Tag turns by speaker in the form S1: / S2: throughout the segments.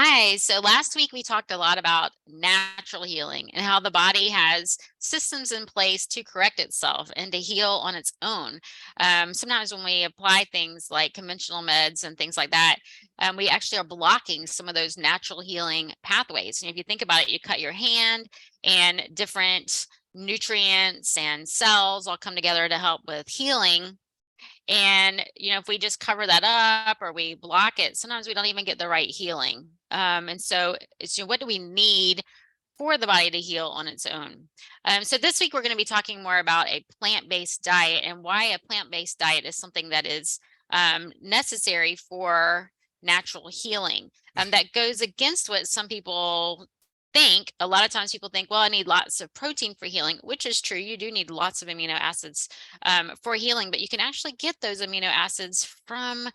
S1: Hi. So last week we talked a lot about natural healing and how the body has systems in place to correct itself and to heal on its own. Sometimes when we apply things like conventional meds and things like that, we actually are blocking some of those natural healing pathways. And if you think about it, you cut your hand and different nutrients and cells all come together to help with healing. And, if we just cover that up or we block it, sometimes we don't even get the right healing. And so it's, what do we need for the body to heal on its own? So this week we're going to be talking more about a plant-based diet and why a plant-based diet is something that is necessary for natural healing. That goes against what some people think. A lot of times people think, well, I need lots of protein for healing, which is true. You do need lots of amino acids for healing, but you can actually get those amino acids from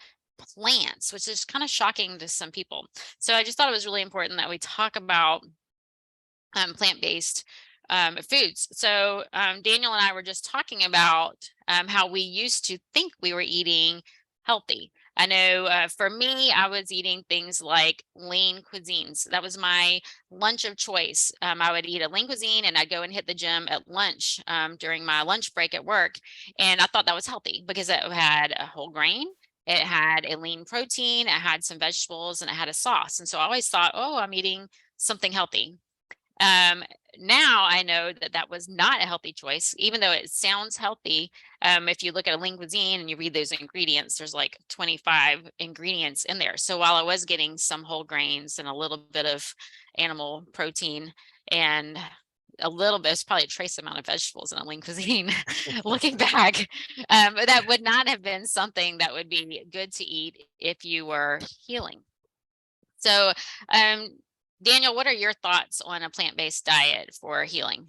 S1: plants, which is kind of shocking to some people. So I just thought it was really important that we talk about plant-based foods. So Daniel and I were just talking about how we used to think we were eating healthy. I know for me, I was eating things like lean cuisines. That was my lunch of choice. I would eat a lean cuisine and I'd go and hit the gym at lunch during my lunch break at work. And I thought that was healthy because it had a whole grain. It had a lean protein, it had some vegetables, and it had a sauce. And so I always thought, oh, I'm eating something healthy. Um, Now I know that that was not a healthy choice, even though it sounds healthy. If you look at a lean cuisine and you read those ingredients, there's like 25 ingredients in there. So while I was getting some whole grains and a little bit of animal protein and a little bit, it's probably a trace amount of vegetables in a lean cuisine, looking back, that would not have been something that would be good to eat if you were healing. So, um, Daniel, what are your thoughts on a plant-based diet for healing?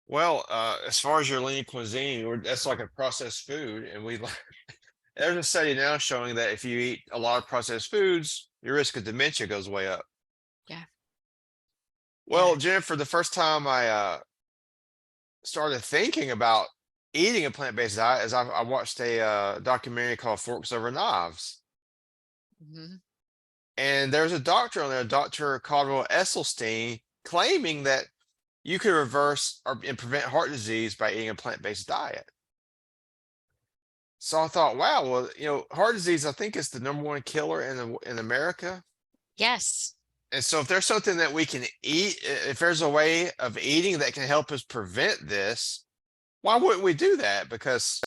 S2: Well, as far as your lean cuisine, that's like a processed food, and there's a study now showing that if you eat a lot of processed foods, your risk of dementia goes way up.
S1: Yeah, yeah.
S2: Well, Jennifer, the first time I started thinking about eating a plant-based diet is I watched a documentary called Forks Over Knives,
S1: Mhm.
S2: and there's a doctor on there, Dr. Caldwell Esselstyn, claiming that you could reverse and prevent heart disease by eating a plant-based diet. So I thought, wow, well, heart disease, I think is the number one killer in America.
S1: Yes.
S2: And so if there's something that we can eat, if there's a way of eating that can help us prevent this, why wouldn't we do that? Because,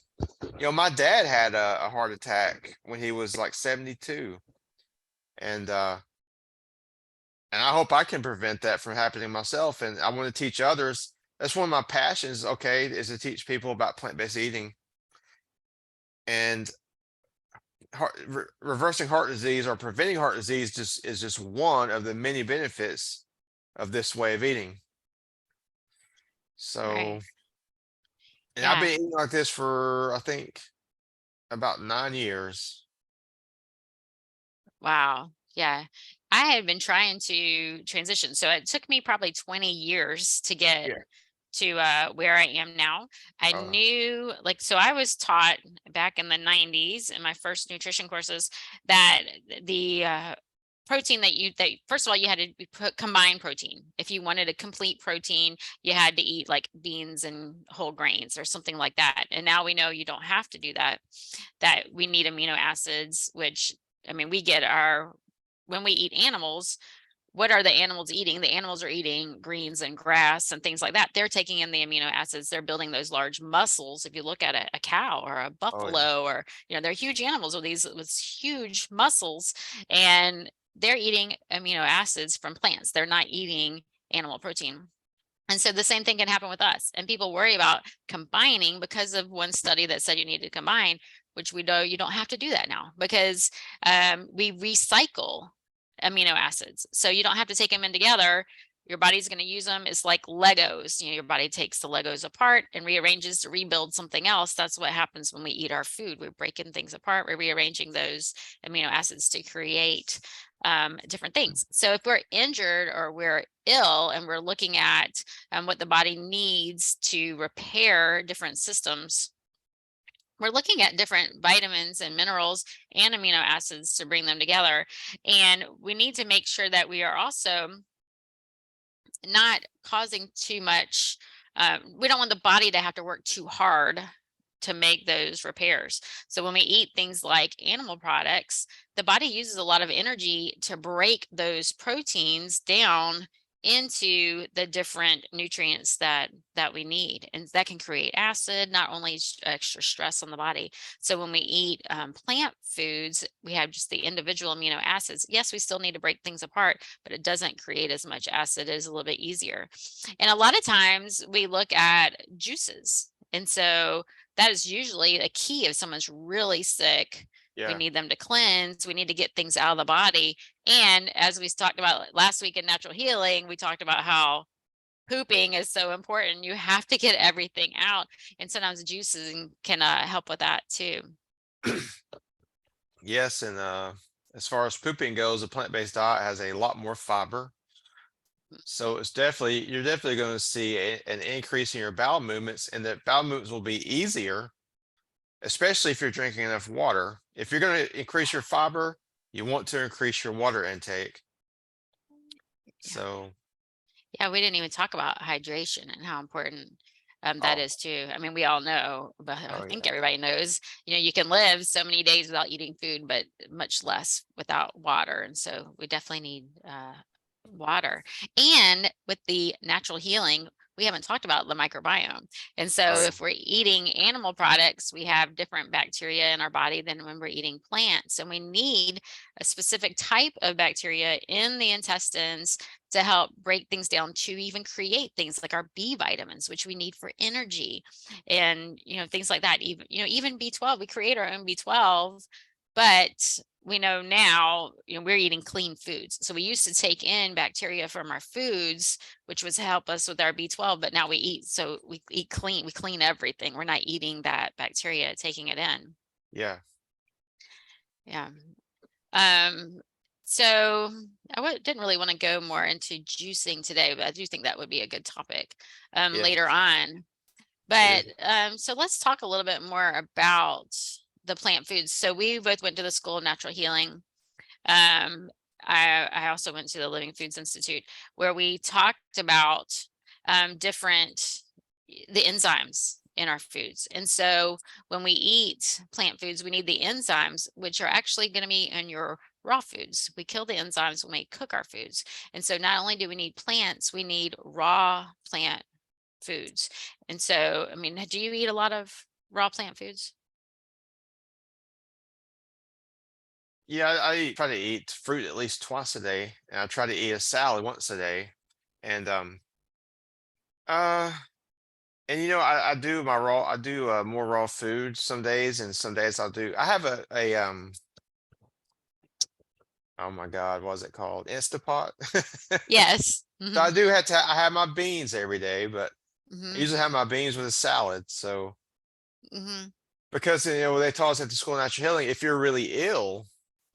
S2: my dad had a heart attack when he was like 72. And and I hope I can prevent that from happening myself. And I want to teach others. That's one of my passions, okay, is to teach people about plant-based eating. And reversing heart disease or preventing heart disease just is just one of the many benefits of this way of eating. So,
S1: Right.
S2: and I've
S1: Yeah.
S2: been eating like this for I think about 9 years.
S1: Wow. Yeah. I had been trying to transition. So it took me probably 20 years to get
S2: Yeah.
S1: to where I am now. I
S2: Uh,
S1: knew, like, so I was taught back in the 90s in my first nutrition courses that the protein that first of all you had to put combined protein. If you wanted a complete protein, you had to eat like beans and whole grains or something like that. And now we know you don't have to do that. That we need amino acids, which I mean we get our when we eat animals, what are the animals eating? The animals are eating greens and grass and things like that. They're taking in the amino acids. They're building those large muscles. If you look at a cow or a
S2: oh yeah.
S1: buffalo, or they're huge animals with these with huge muscles, and they're eating amino acids from plants. They're not eating animal protein. And so the same thing can happen with us. And people worry about combining because of one study that said you need to combine, which we know you don't have to do that now because we recycle amino acids. So you don't have to take them in together. Your body's going to use them. It's like Legos. Your body takes the Legos apart and rearranges to rebuild something else. That's what happens when we eat our food. We're breaking things apart. We're rearranging those amino acids to create different things. So if we're injured or we're ill and we're looking at what the body needs to repair different systems, we're looking at different vitamins and minerals and amino acids to bring them together. And we need to make sure that we are also not causing too much. We don't want the body to have to work too hard to make those repairs. So when we eat things like animal products, the body uses a lot of energy to break those proteins down into the different nutrients that we need, and that can create acid, not only extra stress on the body. So when we eat plant foods, we have just the individual amino acids. Yes, we still need to break things apart, but it doesn't create as much acid. It is a little bit easier. And a lot of times we look at juices, and so that is usually a key. If someone's really sick, we
S2: Yeah.
S1: need them to cleanse, we need to get things out of the body. And as we talked about last week in natural healing, we talked about how pooping is so important. You have to get everything out, and sometimes juices can help with that too.
S2: Yes, and as far as pooping goes, a plant-based diet has a lot more fiber. So it's definitely you're definitely going to see an increase in your bowel movements, and that bowel movements will be easier, especially if you're drinking enough water. If you're going to increase your fiber, you want to increase your water intake.
S1: Yeah.
S2: So,
S1: Yeah, we didn't even talk about hydration and how important that
S2: oh,
S1: is too. I mean, we all know, but I
S2: oh
S1: think
S2: yeah,
S1: everybody knows, you can live so many days without eating food, but much less without water. And so we definitely need water. And with the natural healing, we haven't talked about the microbiome. And so
S2: oh yeah,
S1: if we're eating animal products, we have different bacteria in our body than when we're eating plants. And we need a specific type of bacteria in the intestines to help break things down to even create things like our B vitamins, which we need for energy, and things like that. Even B12, we create our own B12, but we know now, we're eating clean foods. So we used to take in bacteria from our foods, which was help us with our B12, but now we eat clean. We clean everything. We're not eating that bacteria, taking it in.
S2: yeah,
S1: Yeah. Um, so didn't really want to go more into juicing today, but I do think that would be a good topic
S2: yeah.
S1: later on.
S2: It
S1: But
S2: is.
S1: so let's talk a little bit more about the plant foods. So we both went to the School of Natural Healing. Um, I also went to the Living Foods Institute, where we talked about different the enzymes in our foods. And so when we eat plant foods, we need the enzymes, which are actually going to be in your raw foods. We kill the enzymes when we cook our foods. And so not only do we need plants, we need raw plant foods. And so, I mean, do you eat a lot of raw plant foods?
S2: Yeah, try to eat fruit at least twice a day, and I try to eat a salad once a day, and uh, and I do I do more raw food some days, and some days I have a oh my God, what is it called? Instapot.
S1: Yes.
S2: So
S1: Hmm.
S2: I have my beans every day, but I
S1: Hmm.
S2: usually have my beans with a salad. So
S1: Hmm.
S2: because they taught us at the School of Natural Healing, if you're really ill,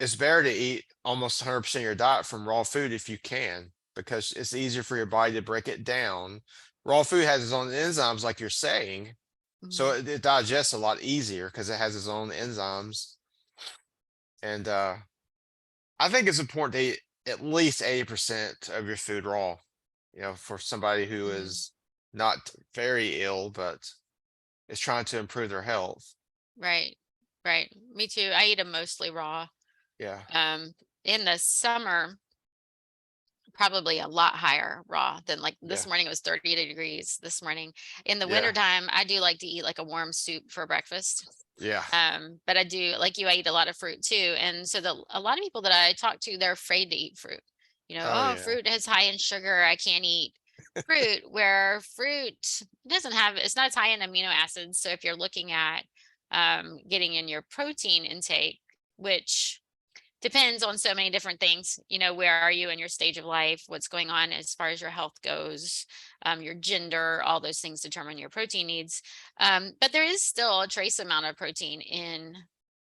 S2: it's better to eat almost 100% of your diet from raw food if you can, because it's easier for your body to break it down. Raw food has its own enzymes, like you're saying, so
S1: Hmm.
S2: it digests a lot easier because it has its own enzymes. And I think it's important to eat at least 80% of your food raw, for somebody who
S1: Hmm.
S2: is not very ill, but is trying to improve their health.
S1: Right. Right. Me too. I eat them mostly raw.
S2: Yeah.
S1: Um, in the summer, probably a lot higher raw than, like, this
S2: Yeah.
S1: morning. It was 30 degrees this morning. In the
S2: Yeah.
S1: wintertime, I do like to eat like a warm soup for breakfast.
S2: Yeah.
S1: But I do, like you, I eat a lot of fruit too. And so a lot of people that I talk to, they're afraid to eat fruit.
S2: Oh,
S1: Oh,
S2: yeah.
S1: fruit is high in sugar. I can't eat fruit. Where fruit doesn't have, it's not as high in amino acids. So if you're looking at getting in your protein intake, which depends on so many different things. Where are you in your stage of life? What's going on as far as your health goes? Your gender, all those things determine your protein needs. But there is still a trace amount of protein in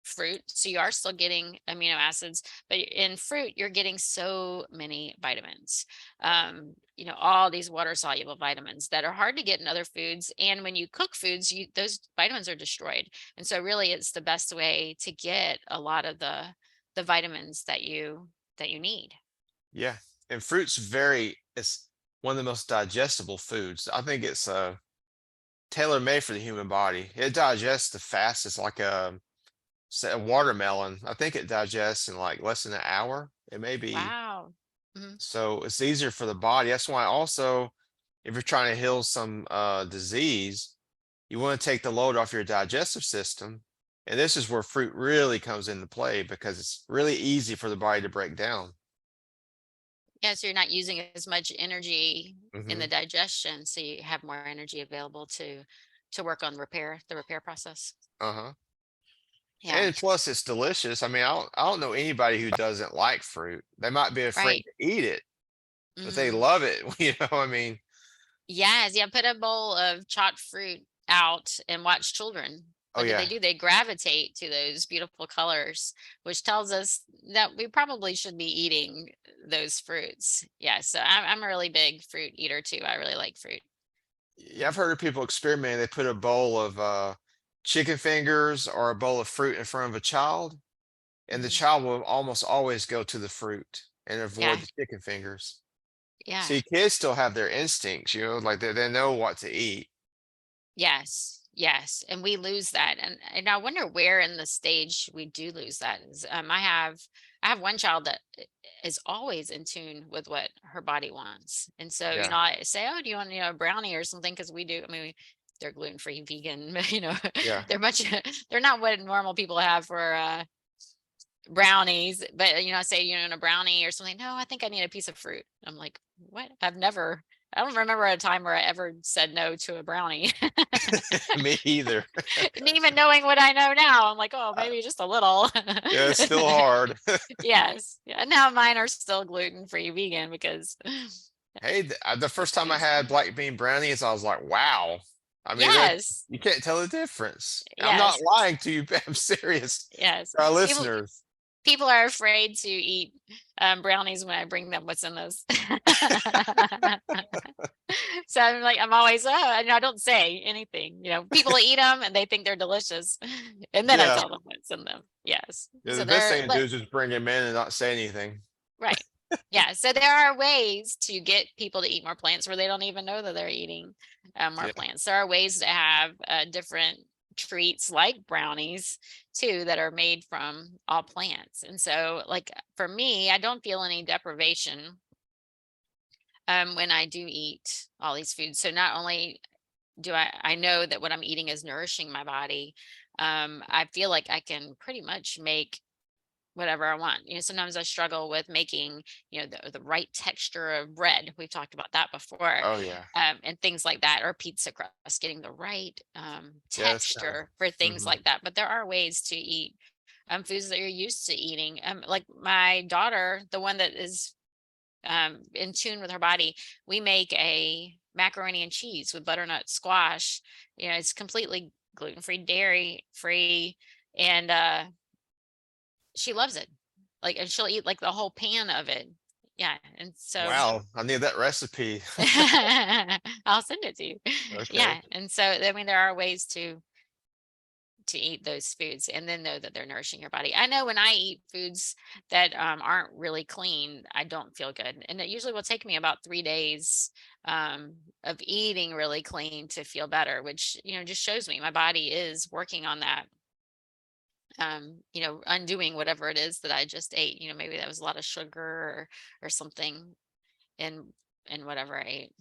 S1: fruit, so you are still getting amino acids, but in fruit you're getting so many vitamins. All these water soluble vitamins that are hard to get in other foods, and when you cook foods, those vitamins are destroyed. And so really it's the best way to get a lot of the vitamins that you need.
S2: Yeah. And it's one of the most digestible foods. I think it's tailor made for the human body. It digests the fastest, like say a watermelon. I think it digests in like less than an hour. It may be.
S1: Wow. Mhm.
S2: So it's easier for the body. That's why also, if you're trying to heal some disease, you want to take the load off your digestive system. And this is where fruit really comes into play because it's really easy for the body to break down.
S1: Yeah, so you're not using as much energy in the
S2: Hmm.
S1: digestion, so you have more energy available to work on the repair process.
S2: Uh-huh.
S1: Yeah,
S2: And plus it's delicious. I mean, I don't know anybody who doesn't like fruit. They might be afraid
S1: right.
S2: to eat it, but they
S1: Hmm.
S2: love it. I mean,
S1: Yes, yeah, put a bowl of chopped fruit out and watch children.
S2: oh
S1: What do they
S2: yeah.
S1: do? They gravitate to those beautiful colors, which tells us that we probably should be eating those fruits. Yeah, so I'm a really big fruit eater too. I really like fruit.
S2: Yeah, I've heard of people experimenting. They put a bowl of chicken fingers or a bowl of fruit in front of a child, and the
S1: Hmm.
S2: child will almost always go to the fruit and avoid
S1: Yeah,
S2: the chicken fingers.
S1: yeah.
S2: See, kids still have their instincts, like they know what to eat.
S1: Yes, yes, and we lose that, and I wonder where in the stage we do lose that. I have one child that is always in tune with what her body wants, and so
S2: Yeah,
S1: I say, "Oh, do you want a brownie or something?" Because we do. I mean, they're gluten free, vegan.
S2: yeah.
S1: They're much. They're not what normal people have for brownies, but I say, in a brownie or something. No, I think I need a piece of fruit. I'm like, what? I don't remember a time where I ever said no to a brownie.
S2: Me either.
S1: And even knowing what I know now, I'm like, oh,
S2: Uh,
S1: maybe just a little.
S2: yeah, it's still hard.
S1: Yes. Yeah. Now mine are still gluten free vegan because
S2: Hey, the first time I
S1: things.
S2: had black bean brownies, I was like, wow. I mean,
S1: Yes.
S2: you can't tell the difference. I'm not
S1: Yes.
S2: lying to you. I'm serious.
S1: Yes.
S2: To our
S1: People
S2: listeners.
S1: people are afraid to eat brownies when I bring them what's in those. So I'm like, I'm always, oh, and I don't say anything. People eat them and they think they're delicious, and then I
S2: Yeah.
S1: tell them what's in them. Yes.
S2: Yeah,
S1: So
S2: the best
S1: they're
S2: thing to do is just bring him in and not say anything.
S1: right. Yeah. So there are ways to get people to eat more plants where they don't even know that they're eating more
S2: Yeah.
S1: plants. There are ways to have different treats like brownies too that are made from all plants. And so, like for me, I don't feel any deprivation when I do eat all these foods. So not only do I know that what I'm eating is nourishing my body, I feel like I can pretty much make whatever I want. Sometimes I struggle with making, the right texture of bread. We've talked about that before,
S2: Oh yeah.
S1: and things like that, or pizza crust, getting the right
S2: Yeah, it's kind of.
S1: texture for things
S2: Hmm.
S1: like that. But there are ways to eat foods that you're used to eating. Like my daughter, the one that is in tune with her body, we make a macaroni and cheese with butternut squash. It's completely gluten free, dairy free, and she loves it. Like, and she'll eat like the whole pan of it. Yeah, and so
S2: Wow, I need that recipe.
S1: I'll send it to you.
S2: Okay.
S1: Yeah, and so I mean, there are ways to eat those foods and then know that they're nourishing your body. I know when I eat foods that aren't really clean, I don't feel good, and it usually will take me about 3 days of eating really clean to feel better, which just shows me my body is working on that, undoing whatever it is that I just ate. Maybe that was a lot of sugar or something in whatever I ate.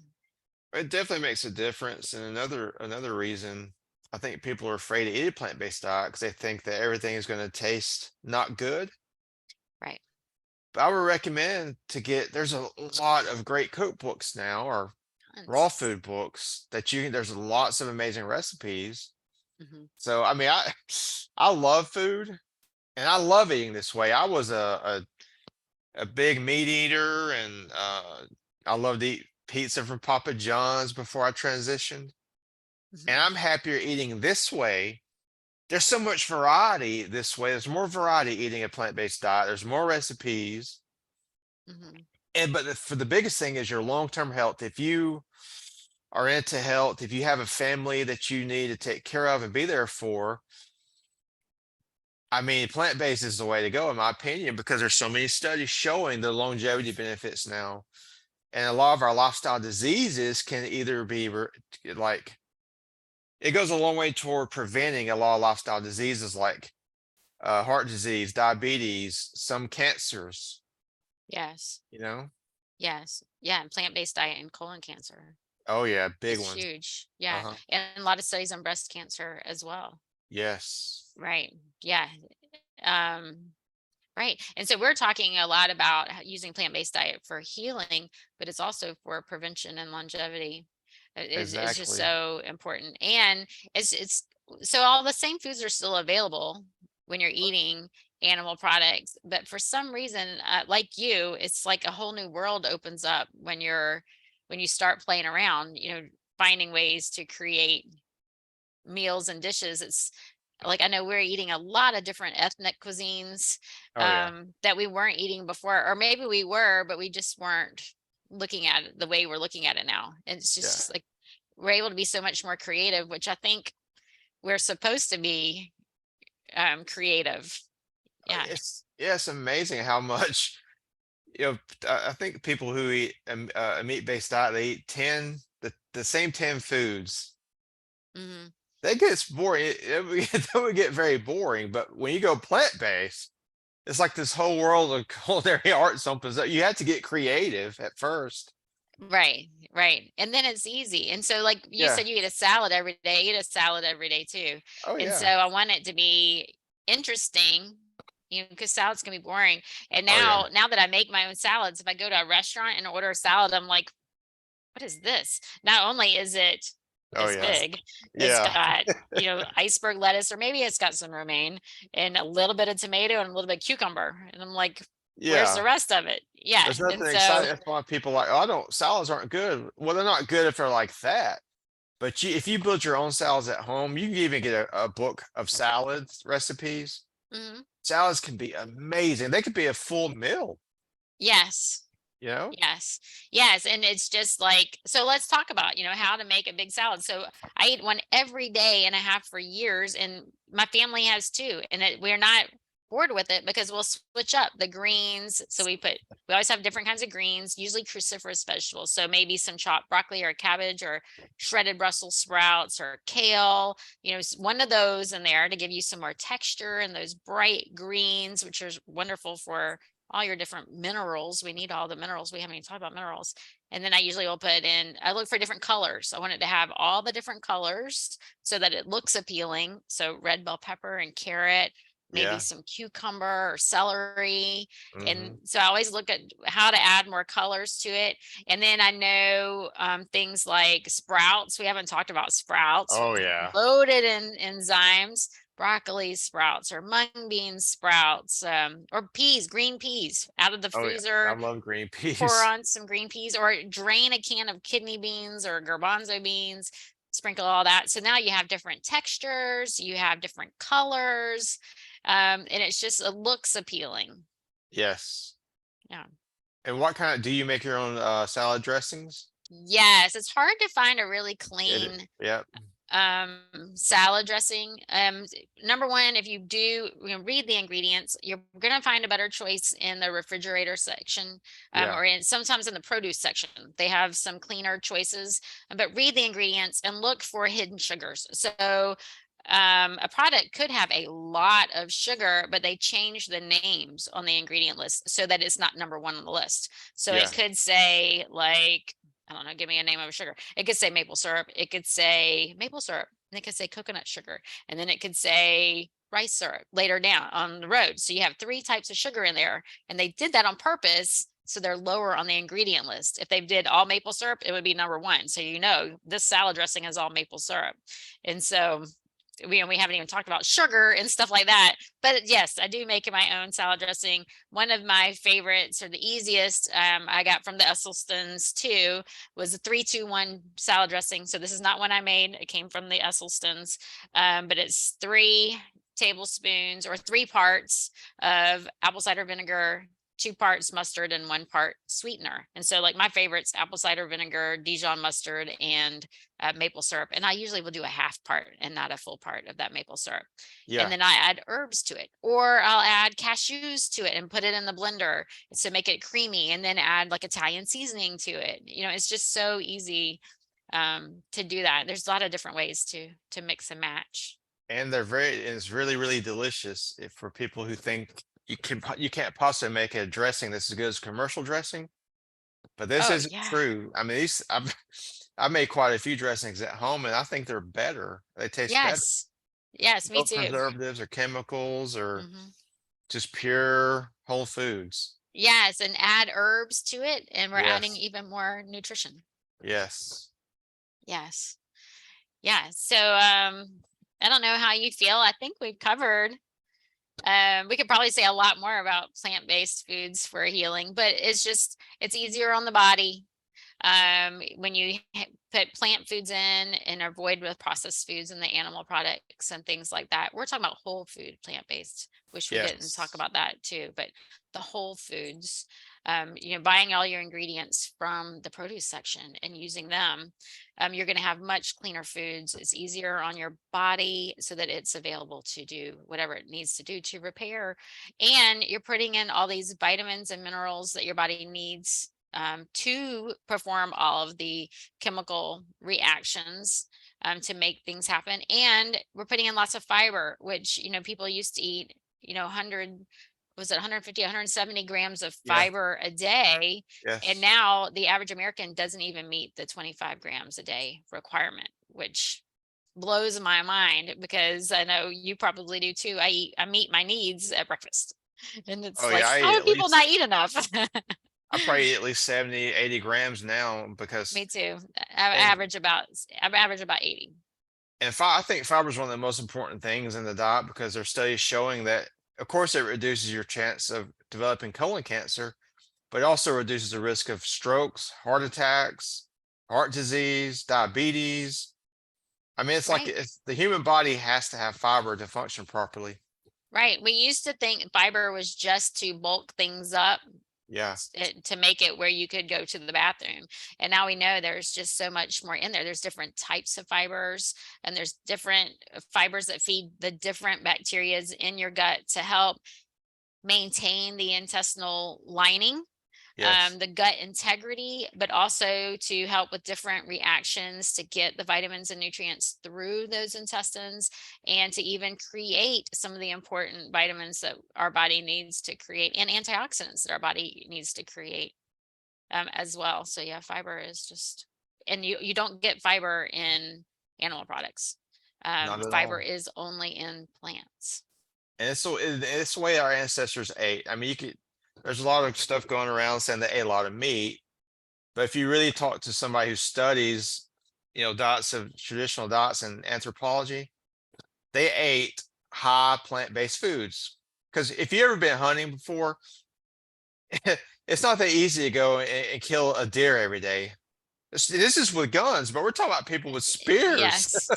S2: It definitely makes a difference. And another reason I think people are afraid to eat a plant-based diet because they think that everything is going to taste not good.
S1: Right.
S2: But I would recommend to get there's a lot of great cookbooks now or raw
S1: Tons.
S2: food books that there's lots of amazing recipes.
S1: Hmm.
S2: So I mean I love food and I love eating this way. I was a big meat eater and I loved to eat pizza from Papa John's before I transitioned. And
S1: Hmm.
S2: I'm happier eating this way there's so much variety this way. There's more variety eating a plant-based diet. There's more recipes.
S1: Hmm.
S2: And but for the biggest thing is your long-term health. If you are into health, if you have a family that you need to take care of and be there for, I mean, plant-based is the way to go, in my opinion, because there's so many studies showing the longevity benefits now. And a lot of our lifestyle diseases can either be like, it goes a long way toward preventing a lot of lifestyle diseases like heart disease, diabetes, some cancers,
S1: Yes.
S2: you know?
S1: Yes. Yeah. And plant-based diet and colon cancer
S2: Oh yeah, big
S1: is
S2: ones.
S1: huge. Yeah.
S2: Uh-huh.
S1: And a lot of studies on breast cancer as well.
S2: Yes.
S1: Right. Yeah. Um, right. And so we're talking a lot about using plant-based diet for healing, but it's also for prevention and longevity. Is just
S2: Exactly.
S1: so important. And it's so all the same foods are still available when you're eating animal products, but for some reason, like you, it's like a whole new world opens up when you start playing around, finding ways to create meals and dishes. It's like I know we're eating a lot of different ethnic cuisines
S2: Oh yeah.
S1: that we weren't eating before, or maybe we were, but we just weren't looking at it the way we're looking at it now. And it's
S2: Yeah.
S1: just like we're able to be so much more creative, which I think we're supposed to be creative. Yeah.
S2: It's amazing how much, I think people who eat a meat-based diet, they eat 10 the same 10 foods.
S1: Hmm.
S2: That gets boring. That would get very boring. But when you go plant-based, it's like this whole world of culinary arts opens up. You have to get creative at first.
S1: Right, right. And then it's easy. And so, like you
S2: Yeah.
S1: said, you eat a salad every day, eat a salad every day too.
S2: Oh
S1: And so
S2: yeah.
S1: I want it to be interesting, because salads can be boring. And
S2: Oh yeah.
S1: now that I make my own salads, if I go to a restaurant and order a salad, I'm like, what is this? Not only is it
S2: Oh
S1: this
S2: yeah.
S1: big, it's
S2: Yeah.
S1: got, iceberg lettuce, or maybe it's got some romaine and a little bit of tomato and a little bit of cucumber. And I'm like, where's
S2: Yeah.
S1: the rest of it? Yeah.
S2: There's
S1: And
S2: nothing
S1: so,
S2: exciting. That's why people like, oh, I don't, salads aren't good. Well, they're not good if they're like that. But if you build your own salads at home, you can even get a book of salads recipes.
S1: mhm,
S2: Salads can be amazing. They could be a full meal,
S1: yes.
S2: you know?
S1: Yes. Yes, and it's just like, so let's talk about, how to make a big salad. So I eat one every day and a half for years, and my family has too. And we're not bored with it because we'll switch up the greens. So we always have different kinds of greens, usually cruciferous vegetables. So maybe some chopped broccoli or cabbage or shredded Brussels sprouts or kale, one of those in there to give you some more texture, and those bright greens, which are wonderful for all your different minerals. We need all the minerals. We haven't even talked about minerals. And then I usually will I look for different colors. I want it to have all the different colors so that it looks appealing. So red bell pepper and carrot, maybe
S2: Yeah.
S1: some cucumber or celery. And
S2: Hmm.
S1: so I always look at how to add more colors to it. And then I know things like sprouts. We haven't talked about sprouts,
S2: Oh yeah.
S1: loaded in enzymes. Broccoli sprouts or mung bean sprouts, or peas, green peas out of the
S2: Oh yeah. I
S1: freezer.
S2: love green
S1: Pour
S2: peas.
S1: on some green peas, or drain a can of kidney beans or garbanzo beans, sprinkle all that. So now you have different textures, you have different colors, and it looks appealing.
S2: Yes.
S1: Yeah.
S2: And what kind of, do you make your own salad dressings?
S1: Yes, it's hard to find a really
S2: It,
S1: clean
S2: yeah.
S1: salad dressing. Number one, if you do read the ingredients, you're going to find a better choice in the refrigerator section,
S2: Yeah.
S1: or sometimes in the produce section. They have some cleaner choices, but read the ingredients and look for hidden sugars. So a product could have a lot of sugar, but they change the names on the ingredient list so that it's not number one on the list. So
S2: Yeah.
S1: it could say, like, I don't know, give me a name of a sugar. It could say maple syrup. It could say maple syrup. And it could say coconut sugar. And then it could say rice syrup later down on the road. So you have three types of sugar in there. And they did that on purpose. So they're lower on the ingredient list. If they did all maple syrup, it would be number one. So this salad dressing is all maple syrup. And so we haven't even talked about sugar and stuff like that. But yes, I do make my own salad dressing. One of my favorites, or the easiest, I got from the Esselstyns too, was a 3-2-1 salad dressing. So this is not one I made. It came from the Esselstyns, but it's 3 tablespoons or 3 parts of apple cider vinegar, 2 parts mustard, and 1 part sweetener. And so like my favorites, apple cider vinegar, Dijon mustard, and maple syrup. And I usually will do a half part and not a full part of that maple syrup. And
S2: Yeah.
S1: then I add herbs to it, or I'll add cashews to it and put it in the blender to make it creamy, and then add like Italian seasoning to it. It's just so easy to do that. There's a lot of different ways to mix and match.
S2: And it's really, really delicious if for people who think you can't possibly make a dressing that's as good as commercial dressing. But this
S1: Oh
S2: isn't
S1: yeah.
S2: true. I mean, I've made quite a few dressings at home, and I think they're better. They taste better.
S1: Yes. Yes, me
S2: No
S1: too.
S2: preservatives or chemicals or
S1: Hmm.
S2: just pure whole foods.
S1: Yes, and add herbs to it, and we're adding
S2: Yes.
S1: even more nutrition.
S2: Yes.
S1: Yes. Yeah. So I don't know how you feel. I think we've covered. We could probably say a lot more about plant-based foods for healing, but it's easier on the body. When you put plant foods in and avoid with processed foods and the animal products and things like that. We're talking about whole food, plant-based. Wish we didn't talk
S2: Yes.
S1: about that too, but the whole foods, buying all your ingredients from the produce section and using them, you're going to have much cleaner foods. It's easier on your body so that it's available to do whatever it needs to do to repair. And you're putting in all these vitamins and minerals that your body needs to perform all of the chemical reactions to make things happen. And we're putting in lots of fiber, which, people used to eat, 100, was it 150, 170 grams of
S2: Yeah.
S1: fiber a day. And
S2: Yes.
S1: now the average American doesn't even meet the 25 grams a day requirement, which blows my mind because I know you probably do too. I meet my needs at breakfast. And it's
S2: Oh yeah.
S1: like,
S2: I eat
S1: how do
S2: at
S1: people not
S2: least,
S1: eat enough?
S2: I probably eat at least 70, 80 grams now because,
S1: Me too.
S2: and,
S1: I average about 80.
S2: I think fiber is one of the most important things in the diet because there's studies showing that, of course, it reduces your chance of developing colon cancer, but it also reduces the risk of strokes, heart attacks, heart disease, diabetes. I mean,
S1: Right.
S2: the human body has to have fiber to function properly.
S1: Right. We used to think fiber was just to bulk things up,
S2: Yeah.
S1: to make it where you could go to the bathroom. And now we know there's just so much more in there. There's different types of fibers, and there's different fibers that feed the different bacterias in your gut to help maintain the intestinal lining,
S2: Yes.
S1: the gut integrity, but also to help with different reactions to get the vitamins and nutrients through those intestines, and to even create some of the important vitamins that our body needs to create, and antioxidants that our body needs to create as well. So yeah, fiber is just, and you don't get fiber in animal products.
S2: Not at
S1: Fiber
S2: all.
S1: is only in plants.
S2: And it's the way our ancestors ate. I mean, there's a lot of stuff going around saying they ate a lot of meat, but if you really talk to somebody who studies, diets of traditional diets and anthropology, they ate high plant-based foods. Because if you ever been hunting before, it's not that easy to go and kill a deer every day. This is with guns, but we're talking about people with spears.
S1: Yes.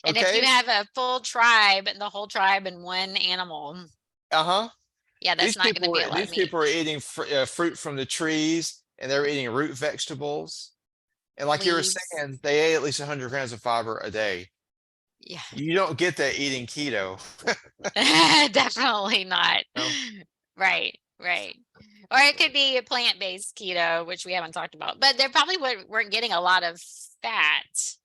S1: And if you
S2: Okay.
S1: have a full tribe and the whole tribe in one animal,
S2: Uh-huh.
S1: yeah, that's not going to be a lot of
S2: These
S1: meat.
S2: people are eating fruit from the trees, and they're eating root vegetables. And like you were
S1: Leaves.
S2: saying, they ate at least 100 grams of fiber a day.
S1: Yeah.
S2: You don't get that eating keto.
S1: Definitely not.
S2: No.
S1: Right, right. Or it could be a plant-based keto, which we haven't talked about, but they probably weren't getting a lot of fat.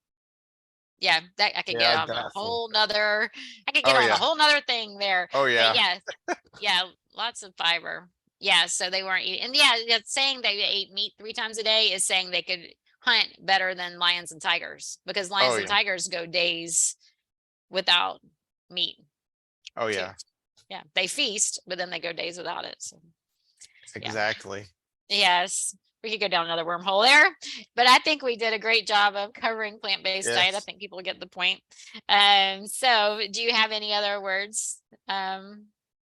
S1: Yeah, that I could
S2: Yeah,
S1: get
S2: I
S1: on a
S2: doubt so.
S1: whole nother, I could get
S2: Oh
S1: on a
S2: yeah.
S1: whole nother thing there.
S2: Oh
S1: But
S2: yeah.
S1: yeah, yeah, lots of fiber. Yeah, so they weren't eating. And yeah, saying they ate meat 3 times a day is saying they could hunt better than lions and tigers, because
S2: Oh
S1: lions and
S2: yeah.
S1: tigers go days without meat
S2: Oh
S1: too.
S2: yeah.
S1: Yeah, they feast, but then they go days without it. So yeah.
S2: Exactly.
S1: Yes, we could go down another wormhole there, but I think we did a great job of covering plant-based diet. I
S2: Yes.
S1: think people get the point. So do you have any other words um,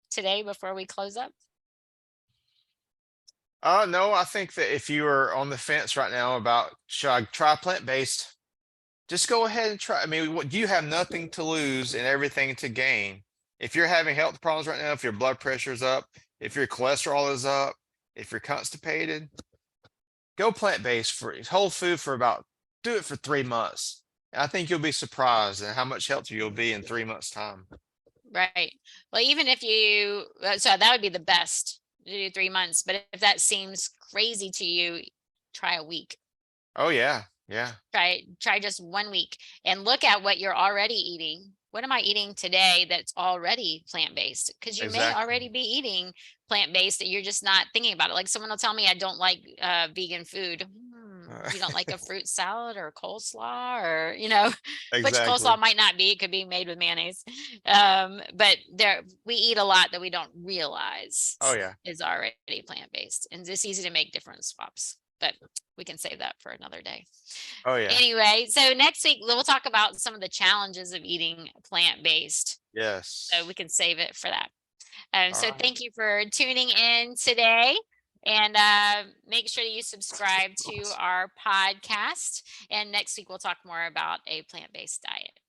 S1: today before we close up?
S2: No, I think that if you are on the fence right now about should I try plant-based, just go ahead and try. I mean, what you have nothing to lose and everything to gain. If you're having health problems right now, if your blood pressure's up, if your cholesterol is up, if you're constipated, go plant-based for whole food for about do it for 3 months. I think you'll be surprised at how much healthier you'll be in 3 months' time.
S1: Right. Well, even if you, so that would be the best to do 3 months. But if that seems crazy to you, try a week.
S2: Oh yeah, yeah,
S1: Try just 1 week and look at what you're already eating. What am I eating today that's already plant-based? Because you may
S2: exactly.
S1: already be eating plant-based that you're just not thinking about it. Like someone will tell me I don't like vegan food. You don't like a fruit salad or coleslaw or, which
S2: Exactly.
S1: coleslaw might not be. It could be made with mayonnaise. But we eat a lot that we don't realize
S2: Oh yeah.
S1: is already plant-based, and it's easy to make different swaps. But we can save that for another day.
S2: Oh yeah.
S1: Anyway, so next week we'll talk about some of the challenges of eating plant-based. So we
S2: Yes.
S1: can save it for that.
S2: All
S1: So
S2: right.
S1: thank you for tuning in today. And make sure that you subscribe to our podcast. And next week we'll talk more about a plant-based diet.